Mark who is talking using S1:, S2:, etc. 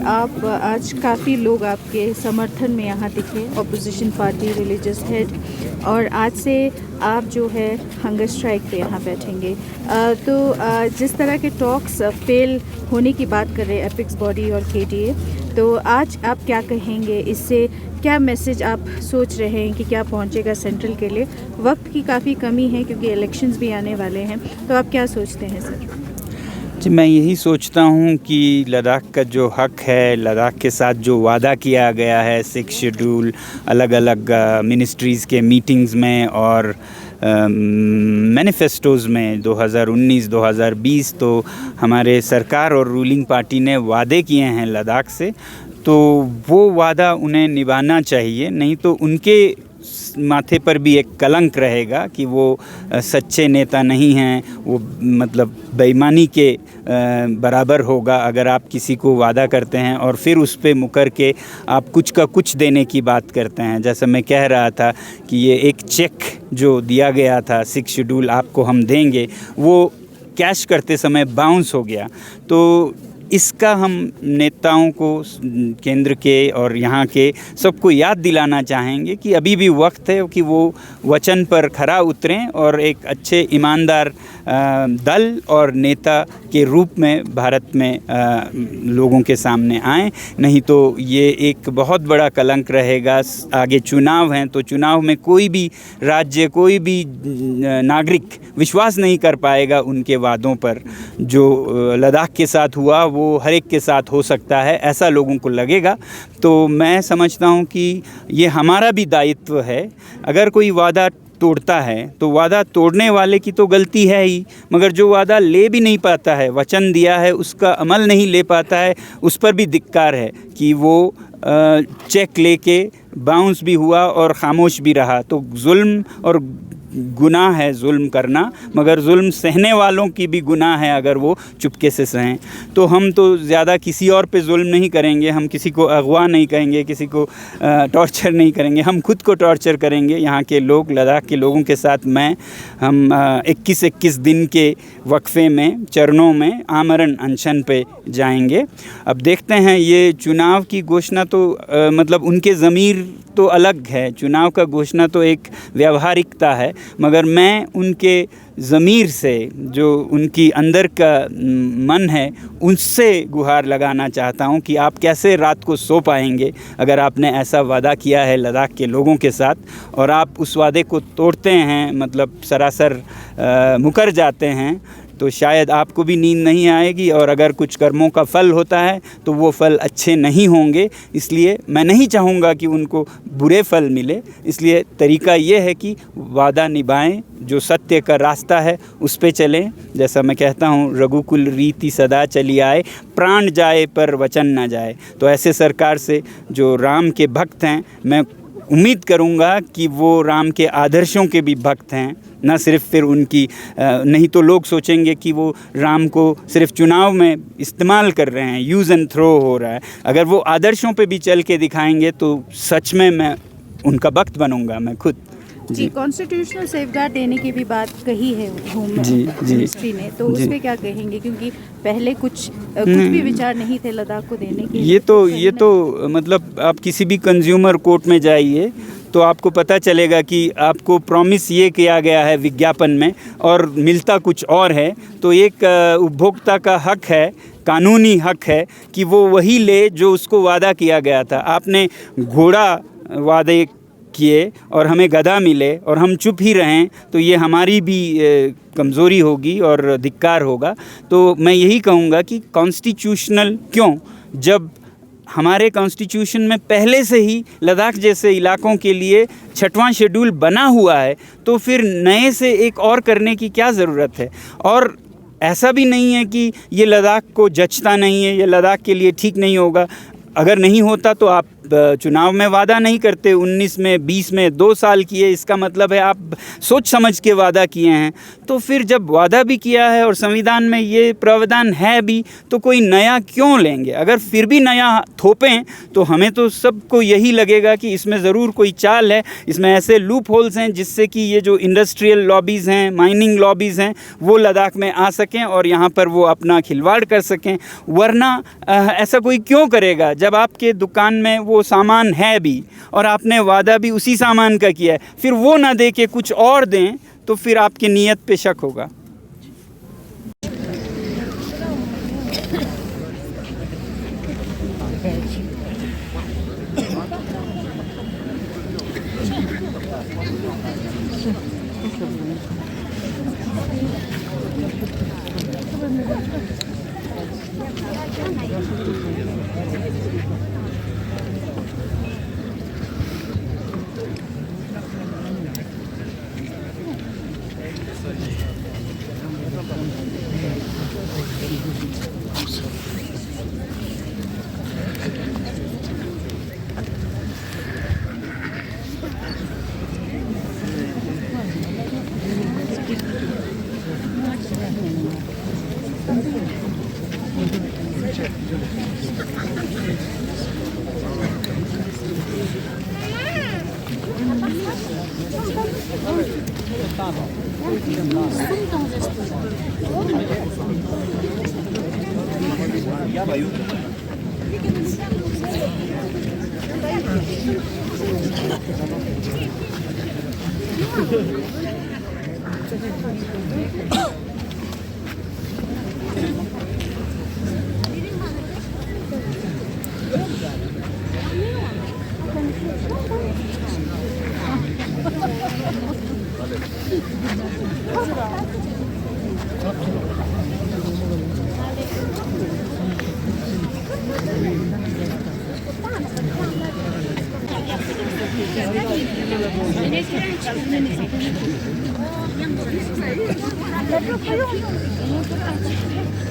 S1: आप आज काफ़ी लोग आपके समर्थन में यहाँ दिखे, ऑपोजिशन पार्टी, रिलीजियस हेड, और आज से आप जो है हंगर स्ट्राइक पे यहाँ बैठेंगे। जिस तरह के टॉक्स फेल होने की बात कर रहे हैं एपिक्स बॉडी और केडीए, तो आज आप क्या कहेंगे? इससे क्या मैसेज आप सोच रहे हैं कि क्या पहुँचेगा सेंट्रल के लिए? वक्त की काफ़ी कमी है क्योंकि इलेक्शंस भी आने वाले हैं, तो आप क्या सोचते हैं सर?
S2: जी, मैं यही सोचता हूँ कि लद्दाख का जो हक है, लद्दाख के साथ जो वादा किया गया है 6 शेड्यूल अलग अलग मिनिस्ट्रीज़ के मीटिंग्स में और मैनिफेस्टोज़ में 2019-2020, तो हमारे सरकार और रूलिंग पार्टी ने वादे किए हैं लद्दाख से, तो वो वादा उन्हें निभाना चाहिए। नहीं तो उनके माथे पर भी एक कलंक रहेगा कि वो सच्चे नेता नहीं हैं। वो मतलब बेईमानी के बराबर होगा अगर आप किसी को वादा करते हैं और फिर उस पे मुकर के आप कुछ का कुछ देने की बात करते हैं। जैसा मैं कह रहा था कि ये एक चेक जो दिया गया था 6 शेड्यूल आपको हम देंगे, वो कैश करते समय बाउंस हो गया। तो इसका हम नेताओं को, केंद्र के और यहाँ के सबको याद दिलाना चाहेंगे कि अभी भी वक्त है कि वो वचन पर खरा उतरें और एक अच्छे ईमानदार दल और नेता के रूप में भारत में लोगों के सामने आएं। नहीं तो ये एक बहुत बड़ा कलंक रहेगा। आगे चुनाव हैं, तो चुनाव में कोई भी राज्य, कोई भी नागरिक विश्वास नहीं कर पाएगा उनके वादों पर। जो लद्दाख के साथ हुआ वो हर एक के साथ हो सकता है, ऐसा लोगों को लगेगा। तो मैं समझता हूँ कि ये हमारा भी दायित्व है। अगर कोई वादा तोड़ता है तो वादा तोड़ने वाले की तो गलती है ही, मगर जो वादा ले भी नहीं पाता है, वचन दिया है उसका अमल नहीं ले पाता है, उस पर भी धिक्कार है कि वो चेक लेके बाउंस भी हुआ और खामोश भी रहा। तो जुल्म और गुनाह है जुल्म करना, मगर जुल्म सहने वालों की भी गुनाह है अगर वो चुपके से सहें। तो हम तो ज़्यादा किसी और पे जुल्म नहीं करेंगे, हम किसी को अगवा नहीं करेंगे, किसी को टॉर्चर नहीं करेंगे, हम खुद को टॉर्चर करेंगे। यहाँ के लोग, लद्दाख के लोगों के साथ हम 21-21 दिन के वक्फे में, चरणों में आमरण अनशन पे जाएंगे। अब देखते हैं, ये चुनाव की घोषणा तो मतलब उनके ज़मीर तो अलग है, चुनाव का घोषणा तो एक व्यावहारिकता है, मगर मैं उनके ज़मीर से, जो उनकी अंदर का मन है, उनसे गुहार लगाना चाहता हूं कि आप कैसे रात को सो पाएंगे अगर आपने ऐसा वादा किया है लद्दाख के लोगों के साथ और आप उस वादे को तोड़ते हैं, मतलब सरासर मुकर जाते हैं, तो शायद आपको भी नींद नहीं आएगी। और अगर कुछ कर्मों का फल होता है तो वो फल अच्छे नहीं होंगे। इसलिए मैं नहीं चाहूँगा कि उनको बुरे फल मिले। इसलिए तरीका ये है कि वादा निभाएं, जो सत्य का रास्ता है उस पे चलें। जैसा मैं कहता हूँ, रघुकुल रीति सदा चली आए, प्राण जाए पर वचन ना जाए। तो ऐसे सरकार से, जो राम के भक्त हैं, मैं उम्मीद करूँगा कि वो राम के आदर्शों के भी भक्त हैं, ना सिर्फ फिर उनकी। नहीं तो लोग सोचेंगे कि वो राम को सिर्फ चुनाव में इस्तेमाल कर रहे हैं, यूज़ एंड थ्रो हो रहा है। अगर वो आदर्शों पे भी चल के दिखाएंगे तो सच में मैं उनका भक्त बनूंगा, मैं खुद।
S1: जी, कॉन्स्टिट्यूशनल सेफगार्ड देने की भी बात कही है होम मिनिस्ट्री ने, तो उस पर क्या कहेंगे? क्योंकि पहले कुछ भी विचार नहीं थे लद्दाख को देने के। ये तो मतलब आप किसी भी कंज्यूमर कोर्ट में जाइए तो आपको पता चलेगा कि आपको प्रॉमिस ये किया गया है विज्ञापन में और मिलता कुछ और है। तो एक उपभोक्ता का हक है, कानूनी हक है कि वो वही ले जो उसको वादा किया गया था। आपने घोड़ा वादे किए और हमें गधा मिले और हम चुप ही रहें, तो ये हमारी भी कमज़ोरी होगी और धिक्कार होगा। तो मैं यही कहूँगा कि कॉन्स्टिट्यूशनल क्यों, जब हमारे कॉन्स्टिट्यूशन में पहले से ही लद्दाख जैसे इलाकों के लिए 6वां शेड्यूल बना हुआ है, तो फिर नए से एक और करने की क्या ज़रूरत है? और ऐसा भी नहीं है कि ये लद्दाख को जचता नहीं है, ये लद्दाख के लिए ठीक नहीं होगा। अगर नहीं होता तो आप
S2: चुनाव में वादा नहीं करते, 19 में 20 में 2 साल किए, इसका मतलब है आप सोच समझ के वादा किए हैं। तो फिर जब वादा भी किया है और संविधान में ये प्रावधान है भी, तो कोई नया क्यों लेंगे? अगर फिर भी नया थोपें तो हमें तो सबको यही लगेगा कि इसमें ज़रूर कोई चाल है, इसमें ऐसे लूप होल्स हैं जिससे कि ये जो इंडस्ट्रियल लॉबीज़ हैं, माइनिंग लॉबीज़ हैं, वो लद्दाख में आ सकें और यहाँ पर वो अपना खिलवाड़ कर सकें। वरना ऐसा कोई क्यों करेगा जब आपके दुकान में वो सामान है भी और आपने वादा भी उसी सामान का किया है, फिर वो ना दे के कुछ और दें तो फिर आपकी नीयत पे शक होगा।
S3: 그냥